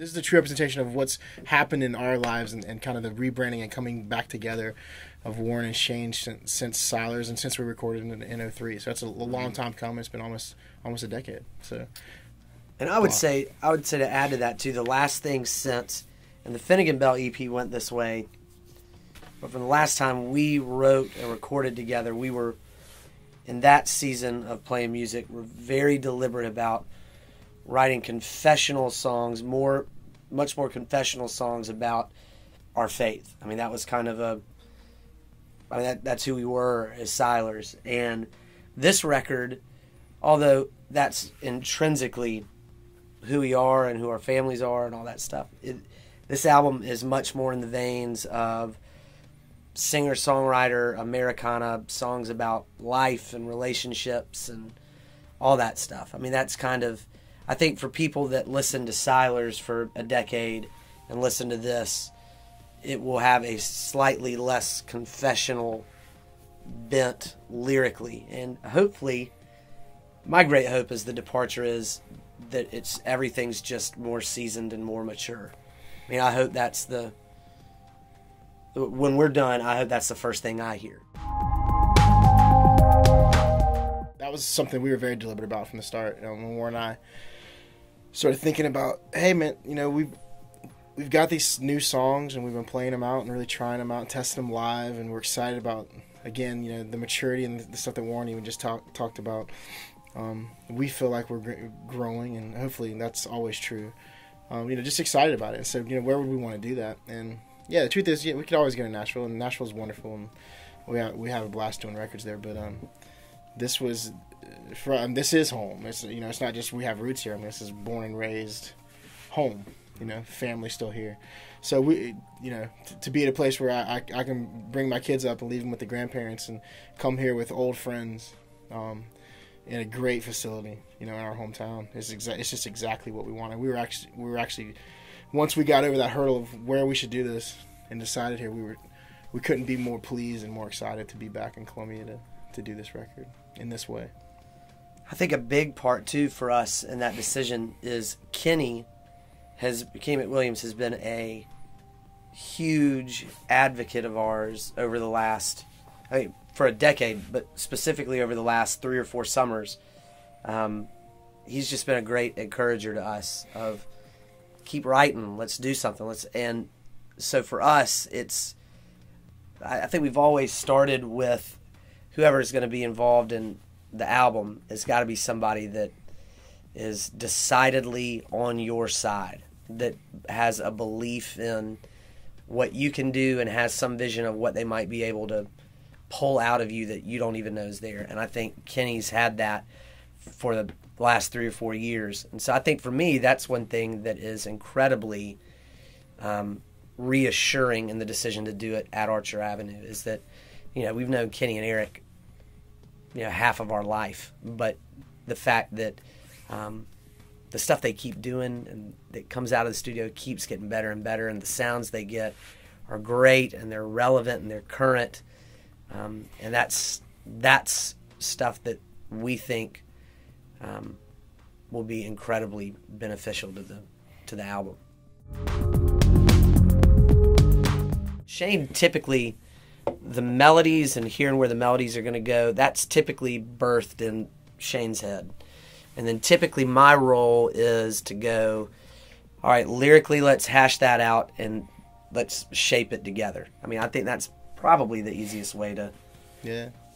this is a true representation of what's happened in our lives and kind of the rebranding and coming back together of Warren and Shane since Silers and since we recorded in 03. So that's a long time coming. It's been almost a decade. So, and I would say to add to that too, the last thing since, and the Finnegan Bell EP went this way, but from the last time we wrote and recorded together, we were in that season of playing music, we're very deliberate about writing confessional songs, much more confessional songs about our faith. I mean, that was kind of that's who we were as Silers. And this record, although that's intrinsically who we are and who our families are and all that stuff, this album is much more in the veins of singer-songwriter, Americana, songs about life and relationships and all that stuff. I mean, that's kind of, I think for people that listen to Silers for a decade and listen to this, it will have a slightly less confessional bent lyrically. And hopefully, my great hope is the departure is that everything's just more seasoned and more mature. I mean, I hope that's when we're done, I hope that's the first thing I hear. That was something we were very deliberate about from the start. When Warren and I started thinking about, hey man, we've got these new songs and we've been playing them out and really trying them out and testing them live, and we're excited about, again, the maturity and the stuff that Warren even just talked about. We feel like we're growing, and hopefully that's always true. Just excited about it. And so, where would we want to do that? And yeah, the truth is, we could always go to Nashville, and Nashville's wonderful, and we have a blast doing records there. But this is home. It's not just we have roots here. I mean, this is born and raised home. Family still here. So we, to be at a place where I can bring my kids up and leave them with the grandparents and come here with old friends, in a great facility, in our hometown. It's just exactly what we wanted. We were actually once we got over that hurdle of where we should do this and decided here, we couldn't be more pleased and more excited to be back in Columbia to do this record in this way. I think a big part too for us in that decision is Kenny McWilliams has been a huge advocate of ours over the last, for a decade, but specifically over the last 3 or 4 summers. He's just been a great encourager to us of keep writing, let's do something. And so for us, I think we've always started with whoever is going to be involved in the album has got to be somebody that is decidedly on your side, that has a belief in what you can do and has some vision of what they might be able to pull out of you that you don't even know is there. And I think Kenny's had that for the last 3 or 4 years. And so I think for me, that's one thing that is incredibly reassuring in the decision to do it at Archer Avenue is that, we've known Kenny and Eric, half of our life, but the fact that the stuff they keep doing and that comes out of the studio keeps getting better and better, and the sounds they get are great and they're relevant and they're current, and that's stuff that we think will be incredibly beneficial to the album. Shane, typically the melodies and hearing where the melodies are going to go, that's typically birthed in Shane's head. And then typically my role is to go, all right, lyrically, let's hash that out and let's shape it together. I mean, I think that's probably the easiest way to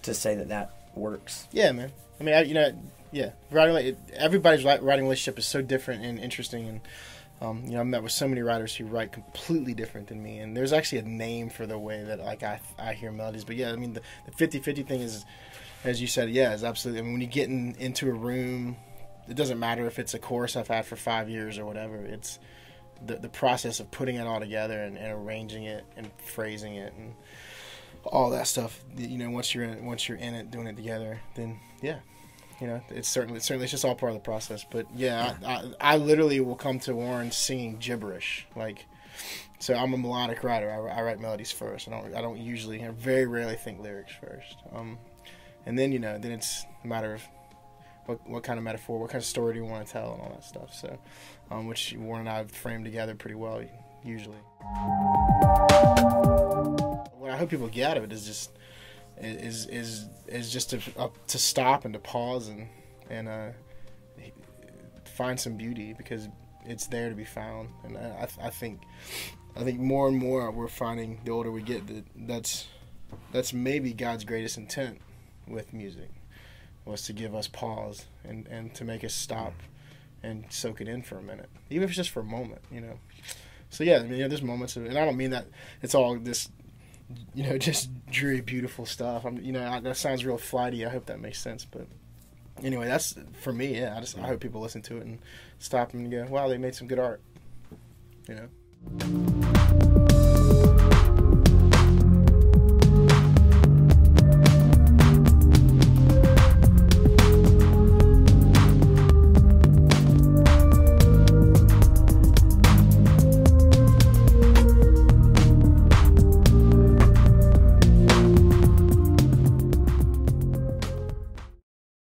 say that works. Yeah, man. I mean, everybody's writing relationship is so different and interesting, and I've met with so many writers who write completely different than me, and there's actually a name for the way that I hear melodies. But yeah, I mean, the 50-50 thing is, as you said, is absolutely. I mean, when you get into a room, it doesn't matter if it's a chorus I've had for 5 years or whatever. It's the process of putting it all together and arranging it and phrasing it and all that stuff. Once you're in it, doing it together, then yeah. It's certainly it's just all part of the process. But yeah. I literally will come to Warren singing gibberish. So I'm a melodic writer. I write melodies first. I very rarely think lyrics first. And then then it's a matter of what kind of metaphor, what kind of story do you want to tell, and all that stuff. So, which Warren and I have framed together pretty well usually. What I hope people get out of it is just to stop and to pause and find some beauty, because it's there to be found. And I think more and more we're finding, the older we get, that's maybe God's greatest intent with music, was to give us pause and to make us stop and soak it in for a minute, even if it's just for a moment, So yeah, I mean, there's moments of, and I don't mean that it's all this, just dreary, beautiful stuff. That sounds real flighty. I hope that makes sense. But anyway, that's for me. Yeah, I hope people listen to it and stop and go, wow, they made some good art.